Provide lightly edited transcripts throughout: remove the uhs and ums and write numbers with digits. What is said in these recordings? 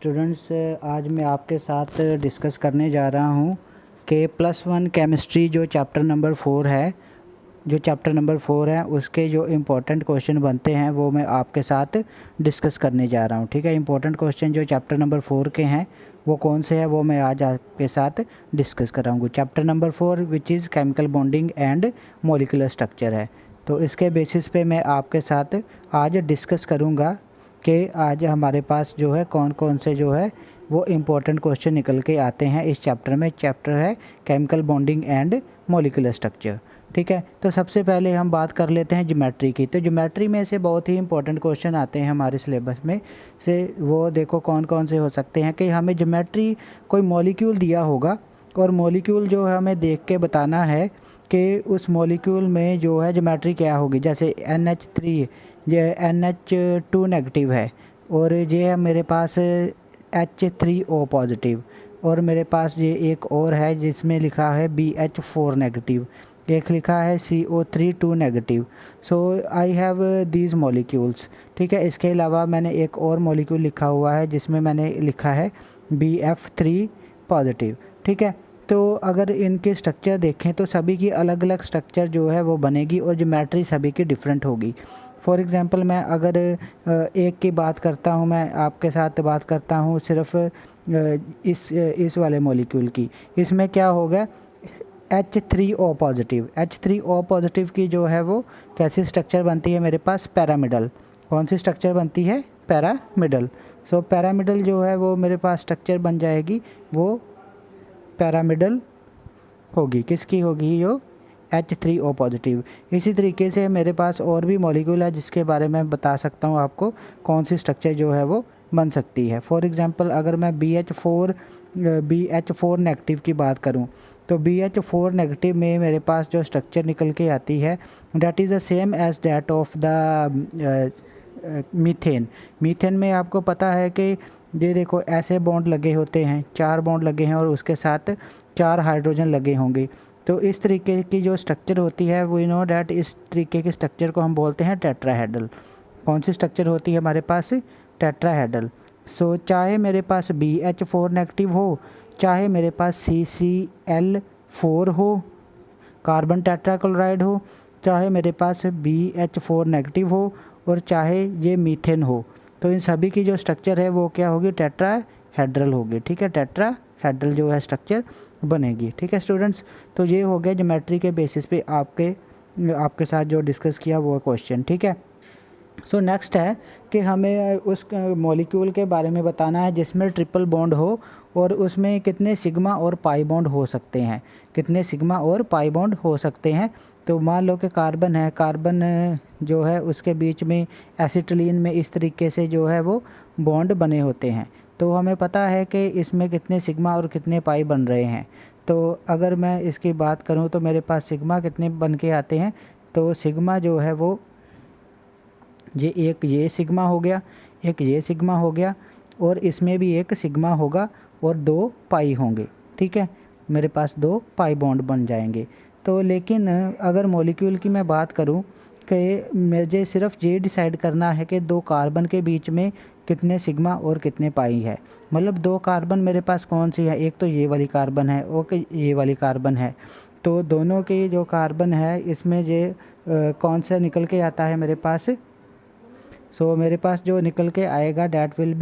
Students, आज मैं आपके साथ डिस्कस करने जा रहा हूँ कि +1 केमिस्ट्री जो चैप्टर नंबर 4 है उसके जो इम्पोर्टेंट क्वेश्चन बनते हैं वो मैं आपके साथ डिस्कस करने जा रहा हूँ। ठीक है, इम्पोर्टेंट क्वेश्चन जो चैप्टर नंबर 4 के हैं वो कौन से हैं वो मैं आज आपके साथ डिस्कस कराऊँगा। Chapter number 4 which is chemical bonding and molecular structure है। तो इसके बेसिस पे मैं आपके साथ आज डिस्कस करूँगा कि आज हमारे पास जो है कौन कौन से जो है वो इम्पोर्टेंट क्वेश्चन निकल के आते हैं इस चैप्टर में। चैप्टर है chemical bonding and molecular structure. ठीक है, तो सबसे पहले हम बात कर लेते हैं ज्योमेट्री की। तो ज्योमेट्री में से बहुत ही इंपॉर्टेंट क्वेश्चन आते हैं हमारे सिलेबस में से। वो देखो कौन कौन से हो सकते हैं कि हमें ज्योमेट्री कोई मॉलिक्यूल दिया होगा और मॉलिक्यूल जो है हमें देख के बताना है कि उस मॉलिक्यूल में जो है ज्योमेट्री क्या होगी। जैसे NH3 ये NH2 नेगेटिव है और ये है मेरे पास H3O पॉजिटिव, और मेरे पास ये एक और है जिसमें लिखा है BH4 नेगेटिव, एक लिखा है CO3 negative. So I have these molecules. ठीक है, इसके अलावा मैंने एक और मॉलिक्यूल लिखा हुआ है जिसमें मैंने लिखा है BF3 पॉजिटिव। ठीक है, तो अगर इनके स्ट्रक्चर देखें तो सभी की अलग अलग स्ट्रक्चर जो है वो बनेगी और ज्योमेट्री सभी की डिफरेंट होगी। फॉर एग्ज़ाम्पल मैं अगर एक की बात करता हूँ, मैं आपके साथ बात करता हूँ सिर्फ इस वाले मॉलिक्यूल की। इसमें क्या होगा, H3O पॉजिटिव। H3O पॉजिटिव की जो है वो कैसी स्ट्रक्चर बनती है मेरे पास, पैरामिडल। कौन सी स्ट्रक्चर बनती है, पैरामिडल। सो पैरामिडल जो है वो मेरे पास स्ट्रक्चर बन जाएगी, वो पैरामिडल होगी। किसकी होगी, यो H3O पॉजिटिव। इसी तरीके से मेरे पास और भी मॉलिक्यूल है जिसके बारे में बता सकता हूँ आपको कौन सी स्ट्रक्चर जो है वो बन सकती है। फॉर एग्ज़ाम्पल अगर मैं BH4 नेगेटिव की बात करूँ तो BH4 नेगेटिव में मेरे पास जो स्ट्रक्चर निकल के आती है that is the same as that of the methane. Methane में आपको पता है कि ये देखो ऐसे बॉन्ड लगे होते हैं, 4 बॉन्ड लगे हैं और उसके साथ 4 हाइड्रोजन लगे होंगे। तो इस तरीके की जो स्ट्रक्चर होती है वी नो डैट इस तरीके की स्ट्रक्चर को हम बोलते हैं टेट्राहेड्रल। कौन सी स्ट्रक्चर होती है हमारे पास, टेट्राहेड्रल। सो चाहे मेरे पास BH4 नेगेटिव हो, चाहे मेरे पास CCl4 हो, कार्बन टेट्राक्लोराइड हो, चाहे मेरे पास BH4 नेगेटिव हो और चाहे ये मीथेन हो, तो इन सभी की जो स्ट्रक्चर है वो क्या होगी, टेट्राहेड्रल होगी। ठीक है, टेट्राहेड्रल जो है स्ट्रक्चर बनेगी। ठीक है स्टूडेंट्स, तो ये हो गया ज्योमेट्री के बेसिस पे आपके साथ जो डिस्कस किया वो क्वेश्चन। ठीक है, सो नेक्स्ट है कि हमें उस मॉलिक्यूल के बारे में बताना है जिसमें ट्रिपल बॉन्ड हो और उसमें कितने सिग्मा और पाई बॉन्ड हो सकते हैं, कितने सिग्मा और पाई बॉन्ड हो सकते हैं। तो मान लो कि कार्बन है, कार्बन जो है उसके बीच में एसिटिलीन में इस तरीके से जो है वो बॉन्ड बने होते हैं। तो हमें पता है कि इसमें कितने सिग्मा और कितने पाई बन रहे हैं। तो अगर मैं इसकी बात करूं तो मेरे पास सिग्मा कितने बन के आते हैं, तो सिग्मा जो है वो ये सिग्मा हो गया, एक ये सिग्मा हो गया और इसमें भी एक सिग्मा होगा और 2 पाई होंगे। ठीक है, मेरे पास 2 पाई बॉन्ड बन जाएंगे। तो लेकिन अगर मॉलिक्यूल की मैं बात करूं कि मुझे सिर्फ ये डिसाइड करना है कि 2 कार्बन के बीच में कितने सिग्मा और कितने पाई है। मतलब 2 कार्बन मेरे पास कौन सी है, एक तो ये वाली कार्बन है और ये वाली कार्बन है। तो दोनों के जो कार्बन है इसमें ये कौन सा निकल के आता है मेरे पास। सो मेरे पास जो निकल के आएगा दैट विल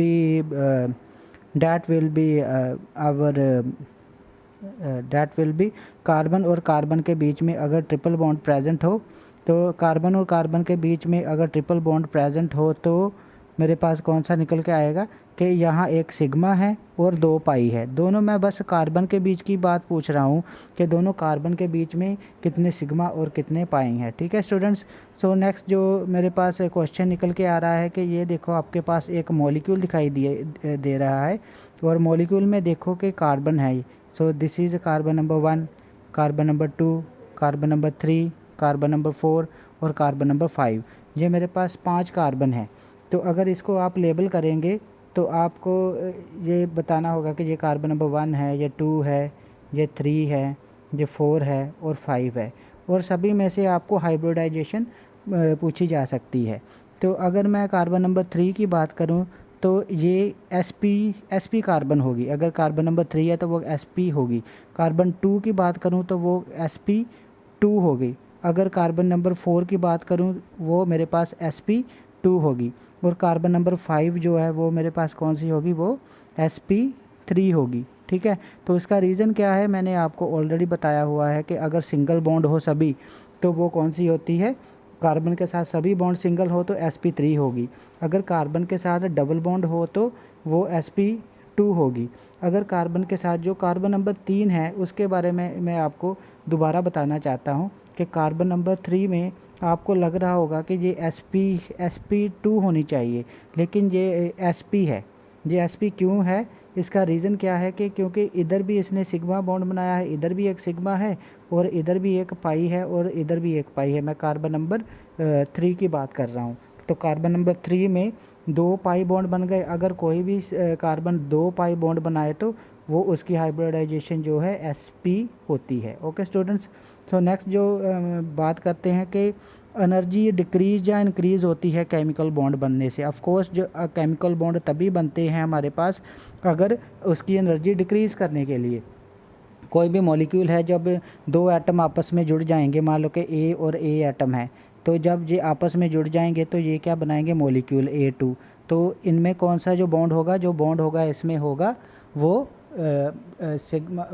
बी कार्बन और कार्बन के बीच में अगर ट्रिपल बॉन्ड प्रेजेंट हो, तो कार्बन और कार्बन के बीच में अगर ट्रिपल बॉन्ड प्रेजेंट हो तो मेरे पास कौन सा निकल के आएगा कि यहाँ एक सिग्मा है और 2 पाई है। दोनों मैं बस कार्बन के बीच की बात पूछ रहा हूँ कि दोनों कार्बन के बीच में कितने सिग्मा और कितने पाई हैं। ठीक है स्टूडेंट्स, सो नेक्स्ट जो मेरे पास क्वेश्चन निकल के आ रहा है कि ये देखो आपके पास एक मॉलिक्यूल दिखाई दे रहा है और मॉलिक्यूल में देखो कि कार्बन है। So this is carbon number 1, carbon number 2, carbon number 3, carbon number 4 और कार्बन नंबर 5। ये मेरे पास 5 कार्बन है। तो अगर इसको आप लेबल करेंगे तो आपको ये बताना होगा कि ये कार्बन नंबर 1 है, ये 2 है, ये 3 है, ये 4 है और 5 है। और सभी में से आपको हाइब्रिडाइजेशन पूछी जा सकती है। तो अगर मैं कार्बन नंबर 3 की बात करूं तो ये sp कार्बन होगी। अगर कार्बन नंबर 3 है तो वो sp होगी। कार्बन 2 की बात करूँ तो वो sp2 होगी। अगर कार्बन नंबर 4 की बात करूँ वो मेरे पास sp2 होगी। और कार्बन नंबर 5 जो है वो मेरे पास कौन सी होगी, वो sp3 होगी। ठीक है, तो इसका रीज़न क्या है मैंने आपको ऑलरेडी बताया हुआ है कि अगर सिंगल बॉन्ड हो सभी तो वो कौन सी होती है, कार्बन के साथ सभी बॉन्ड सिंगल हो तो sp3 होगी। अगर कार्बन के साथ डबल बॉन्ड हो तो वो sp2 होगी। अगर कार्बन के साथ जो कार्बन नंबर 3 है उसके बारे में मैं आपको दोबारा बताना चाहता हूँ कि कार्बन नंबर 3 में आपको लग रहा होगा कि ये sp2 होनी चाहिए, लेकिन ये sp है। ये sp क्यों है, इसका रीज़न क्या है कि क्योंकि इधर भी इसने सिग्मा बॉन्ड बनाया है, इधर भी एक सिग्मा है और इधर भी एक पाई है और इधर भी एक पाई है। मैं कार्बन नंबर 3 की बात कर रहा हूँ। तो कार्बन नंबर 3 में 2 पाई बॉन्ड बन गए। अगर कोई भी कार्बन 2 पाई बॉन्ड बनाए तो वो उसकी हाइब्रिडाइजेशन जो है sp होती है। ओके स्टूडेंट्स, सो नेक्स्ट जो बात करते हैं कि एनर्जी डिक्रीज या इंक्रीज़ होती है केमिकल बॉन्ड बनने से। ऑफ कोर्स जो केमिकल बॉन्ड तभी बनते हैं हमारे पास अगर उसकी एनर्जी डिक्रीज़ करने के लिए। कोई भी मॉलिक्यूल है, जब दो एटम आपस में जुड़ जाएंगे, मान लो कि ए और ए एटम है, तो जब ये आपस में जुड़ जाएंगे तो ये क्या बनाएंगे, मॉलिक्यूल A2। तो इनमें कौन सा जो बॉन्ड होगा, जो बॉन्ड होगा इसमें होगा वो सिग्मा,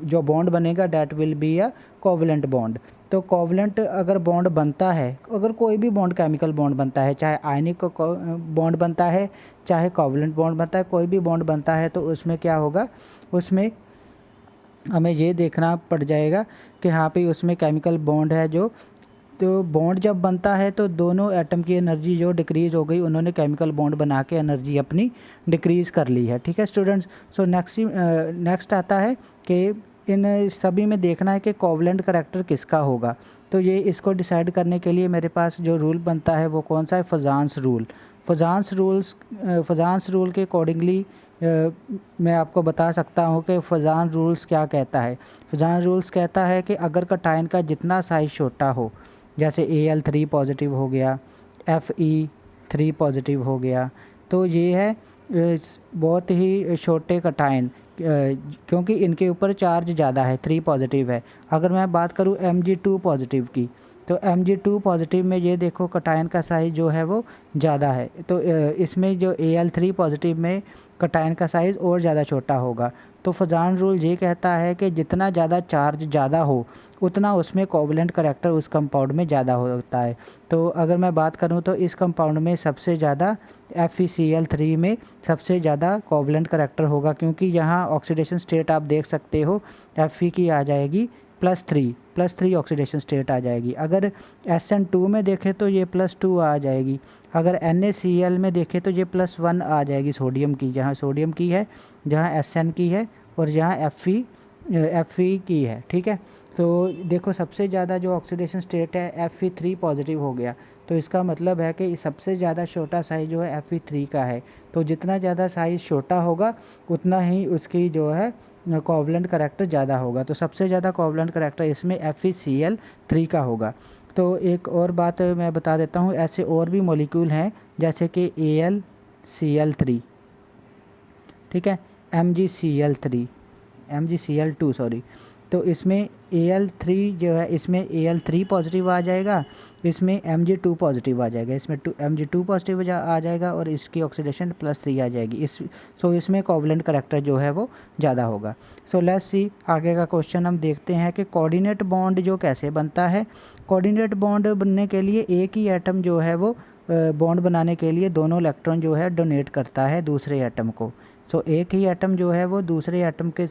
जो बॉन्ड बनेगा that will be a covalent bond. तो कोवलेंट अगर बॉन्ड बनता है, अगर कोई भी बॉन्ड केमिकल बॉन्ड बनता है, चाहे आयनिक बॉन्ड बनता है चाहे कोवलेंट बॉन्ड बनता है, कोई भी बॉन्ड बनता है तो उसमें क्या होगा, उसमें हमें ये देखना पड़ जाएगा कि हाँ पे उसमें केमिकल बॉन्ड है जो, तो बॉन्ड जब बनता है तो दोनों एटम की एनर्जी जो डिक्रीज़ हो गई, उन्होंने केमिकल बॉन्ड बना के एनर्जी अपनी डिक्रीज़ कर ली है। ठीक है स्टूडेंट्स, सो नेक्स्ट आता है कि इन सभी में देखना है कि कोवलेंट करैक्टर किसका होगा। तो ये इसको डिसाइड करने के लिए मेरे पास जो रूल बनता है वो कौन सा है, फजांस रूल। फजांस रूल के अकॉर्डिंगली मैं आपको बता सकता हूँ कि फजान रूल्स क्या कहता है। फजान रूल्स कहता है कि अगर कटायन का जितना साइज़ छोटा हो, जैसे Al3 पॉजिटिव हो गया, Fe3 पॉजिटिव हो गया, तो ये है बहुत ही छोटे कटायन, क्योंकि इनके ऊपर चार्ज ज़्यादा है, 3 पॉजिटिव है। अगर मैं बात करूँ Mg2 पॉजिटिव की, तो Mg2 पॉजिटिव में ये देखो कटायन का साइज़ जो है वो ज़्यादा है, तो इसमें जो Al3 पॉजिटिव में कटायन का साइज़ और ज़्यादा छोटा होगा। तो फजान रूल ये कहता है कि जितना ज़्यादा चार्ज ज़्यादा हो उतना उसमें कोवलेंट करैक्टर उस कंपाउंड में ज़्यादा होता है। तो अगर मैं बात करूँ तो इस कंपाउंड में सबसे ज़्यादा FeCl3 में सबसे ज़्यादा कोवलेंट करैक्टर होगा, क्योंकि यहाँ ऑक्सीडेशन स्टेट आप देख सकते हो Fe की आ जाएगी +3 ऑक्सीडेशन स्टेट आ जाएगी। अगर SN2 में देखें तो ये +2 आ जाएगी। अगर NaCl में देखें तो ये +1 आ जाएगी सोडियम की, जहाँ सोडियम की है, जहाँ Sn की है और जहाँ Fe की है। ठीक है, तो देखो सबसे ज़्यादा जो ऑक्सीडेशन स्टेट है Fe3 पॉजिटिव हो गया, तो इसका मतलब है कि सबसे ज़्यादा छोटा साइज़ जो है Fe3 का है। तो जितना ज़्यादा साइज़ छोटा होगा उतना ही उसकी जो है कोवलेंट करैक्टर ज़्यादा होगा। तो सबसे ज़्यादा कोवलेंट करैक्टर इसमें FeCl3 का होगा। तो एक और बात मैं बता देता हूँ, ऐसे और भी मॉलिक्यूल हैं जैसे कि AlCl3, ठीक है, MgCl2 सॉरी, तो इसमें Al3 जो है, इसमें Al3 पॉजिटिव आ जाएगा, इसमें Mg2 पॉजिटिव आ जाएगा, इसमें Mg2 पॉजिटिव आ जाएगा और इसकी ऑक्सीडेशन +3 आ जाएगी। इसमें कोवलेंट करैक्टर जो है वो ज़्यादा होगा। सो लेट्स सी आगे का क्वेश्चन हम देखते हैं कि कोऑर्डिनेट बॉन्ड जो कैसे बनता है। कोऑर्डिनेट बॉन्ड बनने के लिए एक ही एटम जो है वो बॉन्ड बनाने के लिए दोनों इलेक्ट्रॉन जो है डोनेट करता है दूसरे एटम को। सो एक ही एटम जो है वो दूसरे एटम के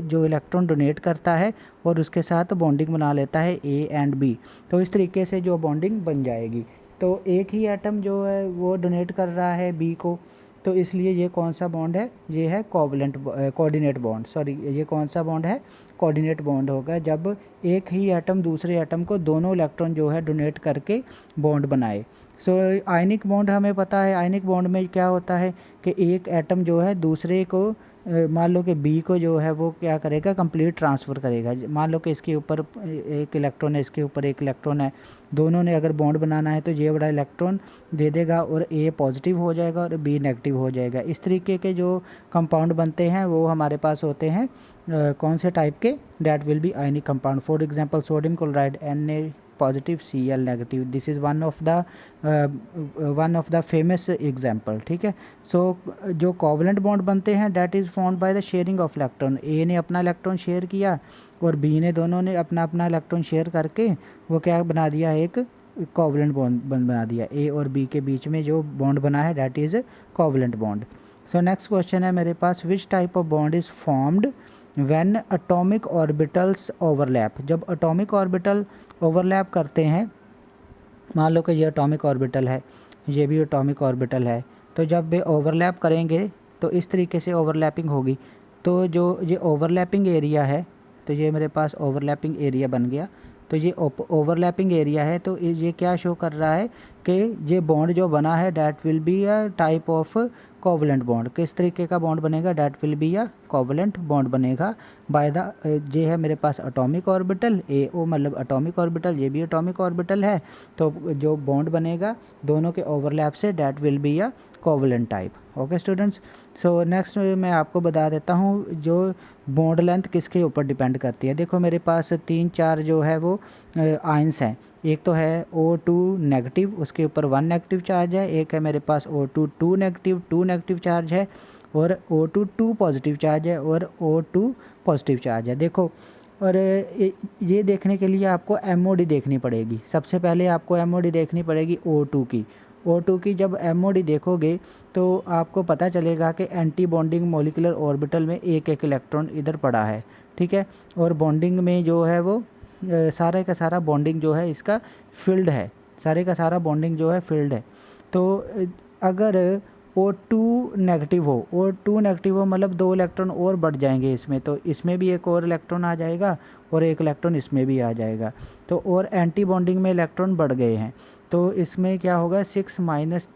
जो इलेक्ट्रॉन डोनेट करता है और उसके साथ बॉन्डिंग बना लेता है A एंड B। तो इस तरीके से जो बॉन्डिंग बन जाएगी, तो एक ही एटम जो है वो डोनेट कर रहा है B को, तो इसलिए ये कौन सा बॉन्ड है, ये है कोऑर्डिनेट बॉन्ड। सॉरी, ये कौन सा बॉन्ड है, कोऑर्डिनेट बॉन्ड होगा जब एक ही एटम दूसरे एटम को दोनों इलेक्ट्रॉन जो है डोनेट करके बॉन्ड बनाए। सो आयनिक बॉन्ड हमें पता है, आयनिक बॉन्ड में क्या होता है कि एक एटम जो है दूसरे को मान लो कि बी को जो है वो क्या करेगा, कंप्लीट ट्रांसफ़र करेगा। मान लो कि इसके ऊपर एक इलेक्ट्रॉन है, इसके ऊपर एक इलेक्ट्रॉन है, दोनों ने अगर बॉन्ड बनाना है तो ये बड़ा इलेक्ट्रॉन दे देगा और ए पॉजिटिव हो जाएगा और बी नेगेटिव हो जाएगा। इस तरीके के जो कंपाउंड बनते हैं वो हमारे पास होते हैं कौन से टाइप के, that will be ionic compound. For example sodium chloride Na positive Cl negative, this is one of the famous example. ठीक है। सो जो कोवलेंट बॉन्ड बनते हैं that is formed by the sharing of electron. A ने अपना electron share किया और B ने, दोनों ने अपना अपना इलेक्ट्रॉन शेयर करके वो क्या बना दिया, एक कोवलेंट बॉन्ड बना दिया। ए और बी के बीच में जो बॉन्ड बना है that is covalent bond. So next question है मेरे पास, which type of bond is formed when atomic orbitals overlap. जब एटॉमिक ऑर्बिटल ओवरलैप करते हैं, मान लो कि ये एटॉमिक ऑर्बिटल है, ये भी एटॉमिक ऑर्बिटल है, तो जब वे ओवरलैप करेंगे तो इस तरीके से ओवरलैपिंग होगी। तो जो ये ओवरलैपिंग एरिया है, तो ये मेरे पास ओवरलैपिंग एरिया बन गया। तो ये ओवरलैपिंग एरिया है, तो ये क्या शो कर रहा है कि ये बॉन्ड जो बना है that will be a type of covalent bond. किस तरीके का बॉन्ड बनेगा, that will be a covalent bond बनेगा बाय द, ये है मेरे पास एटॉमिक ऑर्बिटल ए ओ, मतलब एटॉमिक ऑर्बिटल, ये भी एटॉमिक ऑर्बिटल है, तो जो बॉन्ड बनेगा दोनों के overlap say that will be a covalent type. Okay students. So next मैं आपको बता देता हूँ जो बॉन्ड लेंथ किसके ऊपर डिपेंड करती है। देखो मेरे पास 3-4 जो है वो आयंस हैं। एक तो है O2 नेगेटिव, उसके ऊपर 1 नेगेटिव चार्ज है। एक है मेरे पास O2 2 नेगेटिव, 2 नेगेटिव चार्ज है। और O2 2 पॉजिटिव चार्ज है और O2 पॉजिटिव चार्ज है। देखो, और ये देखने के लिए आपको MOD देखनी पड़ेगी। सबसे पहले आपको MOD देखनी पड़ेगी O2 की। O2 की जब MOD देखोगे तो आपको पता चलेगा कि एंटी बॉन्डिंग मॉलिक्यूलर ऑर्बिटल में एक एक इलेक्ट्रॉन इधर पड़ा है। ठीक है। और बॉन्डिंग में जो है वो सारे का सारा बॉन्डिंग जो है इसका फील्ड है, सारे का सारा बॉन्डिंग जो है फील्ड है। तो अगर O2 नेगेटिव हो, O2 नेगेटिव हो मतलब 2 इलेक्ट्रॉन और बढ़ जाएंगे इसमें, तो इसमें भी एक और इलेक्ट्रॉन आ जाएगा और एक इलेक्ट्रॉन इसमें भी आ जाएगा। तो और एंटी बॉन्डिंग में इलेक्ट्रॉन बढ़ गए हैं, तो इसमें क्या होगा, 6 माइनस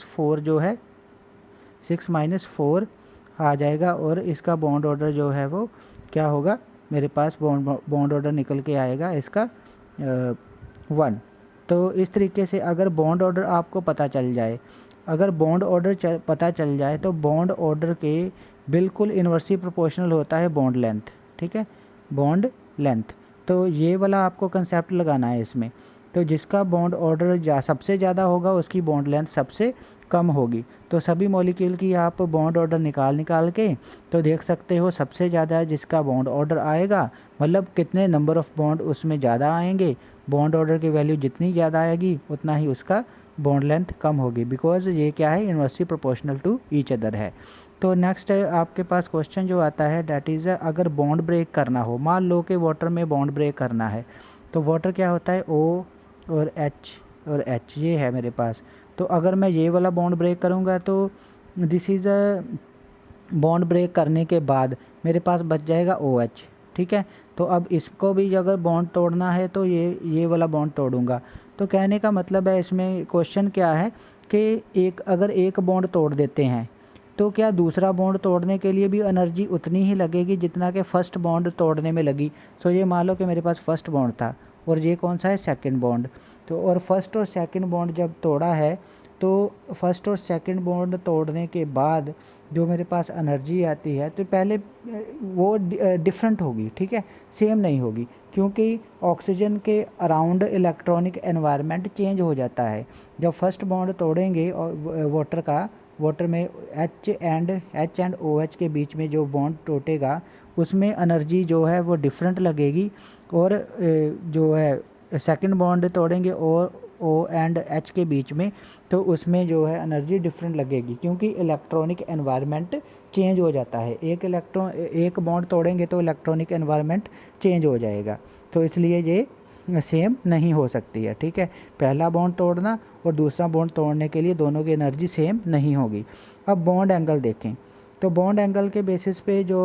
4 जो है 6 माइनस 4 आ जाएगा और इसका बॉन्ड ऑर्डर जो है वो क्या होगा, मेरे पास बॉन्ड ऑर्डर निकल के आएगा इसका 1। तो इस तरीके से अगर बॉन्ड ऑर्डर आपको पता चल जाए, अगर बॉन्ड ऑर्डर पता चल जाए तो बॉन्ड ऑर्डर के बिल्कुल इन्वर्सली प्रोपोर्शनल होता है बॉन्ड लेंथ। ठीक है, बॉन्ड लेंथ। तो ये वाला आपको कंसेप्ट लगाना है इसमें। तो जिसका बॉन्ड ऑर्डर सबसे ज़्यादा होगा उसकी बॉन्ड लेंथ सबसे कम होगी। तो सभी मॉलिक्यूल की आप बॉन्ड ऑर्डर निकाल के तो देख सकते हो सबसे ज़्यादा जिसका बॉन्ड ऑर्डर आएगा, मतलब कितने नंबर ऑफ़ बॉन्ड उसमें ज़्यादा आएंगे, बॉन्ड ऑर्डर की वैल्यू जितनी ज़्यादा आएगी उतना ही उसका बॉन्ड लेंथ कम होगी, बिकॉज ये क्या है, inversely proportional to each other है। तो नेक्स्ट आपके पास क्वेश्चन जो आता है डैट इज़ अगर बॉन्ड ब्रेक करना हो, मान लो कि वाटर में बॉन्ड ब्रेक करना है, तो वाटर क्या होता है, O और H ये है मेरे पास। तो अगर मैं ये वाला बॉन्ड ब्रेक करूँगा तो this is a bond break करने के बाद मेरे पास बच जाएगा OH। ठीक है। तो अब इसको भी अगर बॉन्ड तोड़ना है तो ये वाला बॉन्ड तोड़ूंगा। तो कहने का मतलब है इसमें क्वेश्चन क्या है कि अगर एक बॉन्ड तोड़ देते हैं तो क्या दूसरा बॉन्ड तोड़ने के लिए भी एनर्जी उतनी ही लगेगी जितना कि फ़र्स्ट बॉन्ड तोड़ने में लगी। सो ये मान लो कि मेरे पास फर्स्ट बॉन्ड था और ये कौन सा है, सेकंड बॉन्ड। तो और फर्स्ट और सेकंड बॉन्ड जब तोड़ा है तो फर्स्ट और सेकंड बॉन्ड तोड़ने के बाद जो मेरे पास एनर्जी आती है तो पहले वो डिफरेंट होगी। ठीक है, सेम नहीं होगी, क्योंकि ऑक्सीजन के अराउंड इलेक्ट्रॉनिक एनवायरनमेंट चेंज हो जाता है। जब फर्स्ट बॉन्ड तोड़ेंगे और वाटर में H एंड OH के बीच में जो बॉन्ड टूटेगा उसमें एनर्जी जो है वो डिफरेंट लगेगी। और जो है सेकंड बॉन्ड तोड़ेंगे और O एंड H के बीच में, तो उसमें जो है एनर्जी डिफरेंट लगेगी, क्योंकि इलेक्ट्रॉनिक एनवायरनमेंट चेंज हो जाता है। एक बॉन्ड तोड़ेंगे तो इलेक्ट्रॉनिक एनवायरनमेंट चेंज हो जाएगा, तो इसलिए ये सेम नहीं हो सकती है। ठीक है, पहला बॉन्ड तोड़ना और दूसरा बॉन्ड तोड़ने के लिए दोनों की एनर्जी सेम नहीं होगी। अब बॉन्ड एंगल देखें, तो बॉन्ड एंगल के बेसिस पे जो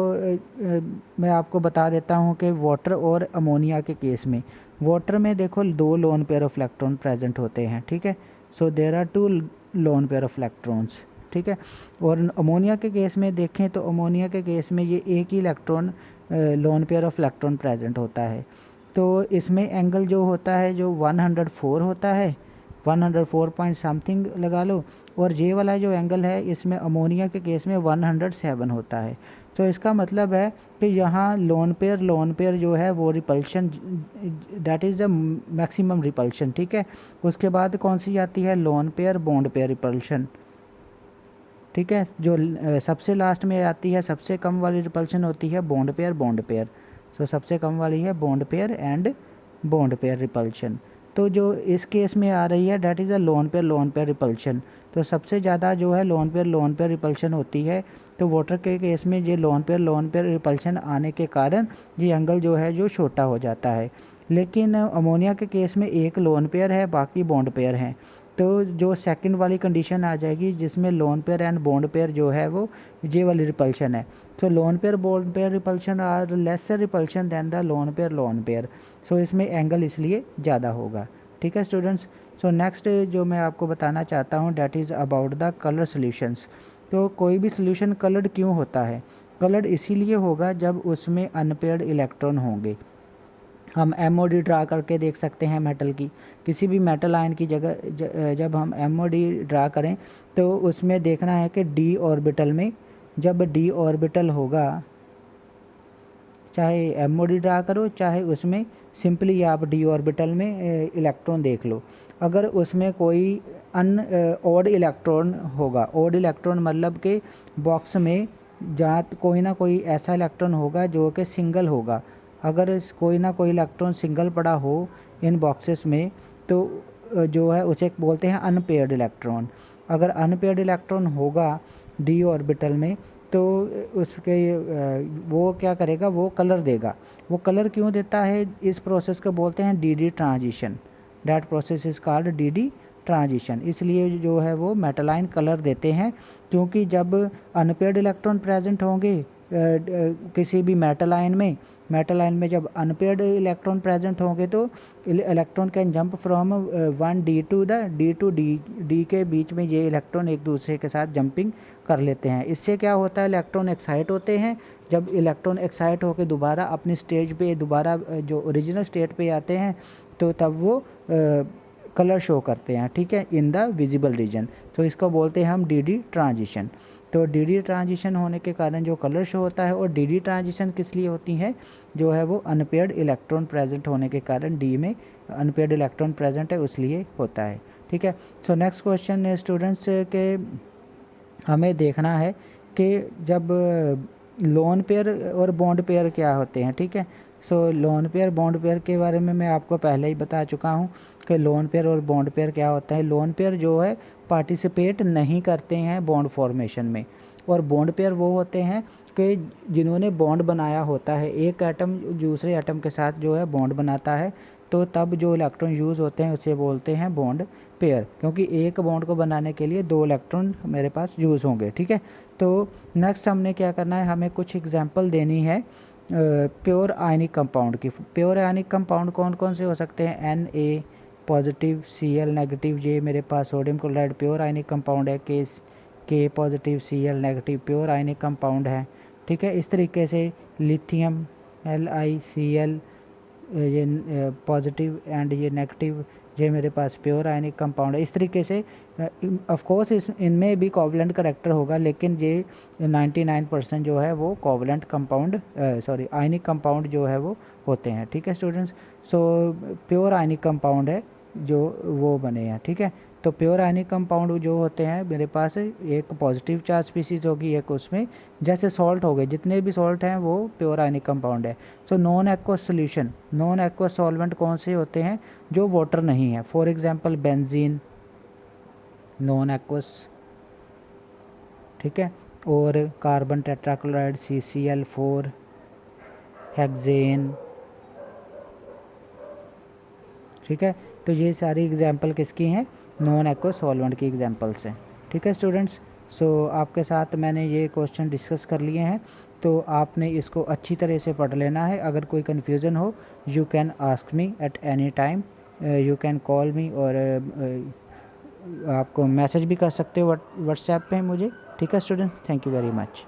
मैं आपको बता देता हूँ कि वाटर और अमोनिया के केस में, वाटर में देखो 2 lone pair of electron present होते हैं। ठीक है, so there are 2 lone pair of electrons, ठीक है। और अमोनिया के केस में देखें तो अमोनिया के केस में ये एक ही electron lone pair of electron present होता है। तो इसमें एंगल जो होता है जो 104 होता है, 104 पॉइंट समथिंग लगा लो, और जे वाला जो एंगल है इसमें अमोनिया के केस में 107 होता है। तो इसका मतलब है कि यहाँ लोन पेयर जो है वो repulsion, that is the maximum repulsion, ठीक है। उसके बाद कौन सी आती है, loan pair bond pair repulsion, ठीक है। जो सबसे लास्ट में आती है, सबसे कम वाली रिपल्शन होती है बॉन्ड पेयर। सो सबसे कम वाली है bond pair and bond pair repulsion. तो जो इस केस में आ रही है that is a lone pair repulsion. तो सबसे ज़्यादा जो है लोन पेयर रिपल्शन होती है। तो वाटर के केस में ये लोन पेयर रिपल्शन आने के कारण ये एंगल जो है जो छोटा हो जाता है। लेकिन अमोनिया के केस में एक लोन पेयर है, बाकी बॉन्ड पेयर हैं। तो जो सेकंड वाली कंडीशन आ जाएगी जिसमें lone pair and bond pair जो है वो ये वाली रिपल्शन है। तो lone pair bond pair repulsion are lesser repulsion than the lone pair. So इसमें एंगल इसलिए ज़्यादा होगा, ठीक है स्टूडेंट्स। सो नेक्स्ट जो मैं आपको बताना चाहता हूँ that is about the colour solutions. तो कोई भी सोल्यूशन कलर्ड क्यों होता है, कलर्ड इसीलिए होगा जब उसमें अनपेयर्ड इलेक्ट्रॉन होंगे। हम MOD ड्रा करके देख सकते हैं मेटल की, किसी भी मेटल आयन की जगह जब हम MOD ड्रा करें तो उसमें देखना है कि D ऑर्बिटल में, जब D ऑर्बिटल होगा, चाहे MOD ड्रा करो चाहे उसमें सिंपली आप D ऑर्बिटल में इलेक्ट्रॉन देख लो, अगर उसमें कोई ऑड इलेक्ट्रॉन होगा, ऑड इलेक्ट्रॉन मतलब कि बॉक्स में जहाँ कोई ना कोई ऐसा इलेक्ट्रॉन होगा जो कि सिंगल होगा, अगर कोई ना कोई इलेक्ट्रॉन सिंगल पड़ा हो इन बॉक्सेस में तो जो है उसे बोलते हैं अनपेयर्ड इलेक्ट्रॉन। अगर अनपेयर्ड इलेक्ट्रॉन होगा D ऑर्बिटल में तो उसके वो क्या करेगा, वो कलर देगा। वो कलर क्यों देता है, इस प्रोसेस को बोलते हैं DD transition, that process is called DD transition. इसलिए जो है वो मेटलाइन कलर देते हैं, क्योंकि जब अनपेयर्ड इलेक्ट्रॉन प्रेजेंट होंगे किसी भी मेटल आयन में जब अनपेयर्ड इलेक्ट्रॉन प्रेजेंट होंगे तो electron can jump from 1D to D के बीच में ये इलेक्ट्रॉन एक दूसरे के साथ जंपिंग कर लेते हैं। इससे क्या होता है, इलेक्ट्रॉन एक्साइट होते हैं। जब इलेक्ट्रॉन एक्साइट होकर दोबारा अपनी स्टेज पे दोबारा जो ओरिजिनल स्टेट पे आते हैं तो तब वो कलर शो करते हैं, ठीक है, इन द विजिबल रीजन। तो इसको बोलते हैं हम DD ट्रांजिशन। तो DD ट्रांजिशन होने के कारण जो कलर शो होता है, और DD ट्रांजिशन किस लिए होती है, जो है वो अनपेयर्ड इलेक्ट्रॉन प्रेजेंट होने के कारण D में अनपेयर्ड इलेक्ट्रॉन प्रेजेंट है उसलिए होता है, ठीक है। सो नेक्स्ट क्वेश्चन स्टूडेंट्स के हमें देखना है कि जब लोन पेयर और बॉन्ड पेयर क्या होते हैं, ठीक है। सो लोन पेयर बॉन्ड पेयर के बारे में मैं आपको पहले ही बता चुका हूँ कि लोन पेयर और बॉन्ड पेयर क्या होता है। लोन पेयर जो है पार्टिसिपेट नहीं करते हैं बॉन्ड फॉर्मेशन में, और बॉन्ड पेयर वो होते हैं कि जिन्होंने बॉन्ड बनाया होता है, एक एटम दूसरे एटम के साथ जो है बॉन्ड बनाता है, तो तब जो इलेक्ट्रॉन यूज़ होते हैं उसे बोलते हैं बॉन्ड पेयर, क्योंकि एक बॉन्ड को बनाने के लिए 2 इलेक्ट्रॉन मेरे पास यूज़ होंगे, ठीक है। तो नेक्स्ट हमने क्या करना है, हमें कुछ एग्जांपल देनी है प्योर आयनिक कंपाउंड की। प्योर आयनिक कंपाउंड कौन कौन से हो सकते हैं, Na पॉजिटिव, Cl नेगेटिव, ये मेरे पास sodium chloride pure ionic compound है, K positive, Cl negative pure ionic compound है, ठीक है। इस तरीके से लिथियम LiCl ये पॉजिटिव एंड ये नेगेटिव, ये मेरे पास प्योर आयनिक कंपाउंड है। इस तरीके से ऑफ कोर्स इनमें भी कोवलेंट करेक्टर होगा, लेकिन ये 99% जो है वो कोवलेंट कंपाउंड आयनिक कंपाउंड जो है वो होते हैं, ठीक है students. So pure ionic compound है जो वो बने हैं, ठीक है। तो प्योर आयनिक कंपाउंड जो होते हैं मेरे पास एक पॉजिटिव चार्ज स्पीसीज होगी, एक उसमें जैसे सॉल्ट हो गए, जितने भी सॉल्ट हैं वो प्योर आयनिक कंपाउंड है। So non aqueous solution, non aqueous solvent कौन से होते हैं, जो वाटर नहीं है, for example benzene non aqueous, ठीक है, और कार्बन टेट्राक्लोराइड CCl4, हेक्सेन, ठीक है। तो ये सारी एग्जांपल किसकी हैं, नॉन एक्वस सॉल्वेंट की एग्जांपल्स हैं, ठीक है स्टूडेंट्स। सो आपके साथ मैंने ये क्वेश्चन डिस्कस कर लिए हैं, तो आपने इसको अच्छी तरह से पढ़ लेना है। अगर कोई कन्फ्यूज़न हो you can ask me at any time, you can call मी और आपको मैसेज भी कर सकते हो व्हाट्सएप पे मुझे। ठीक है student, thank you very much.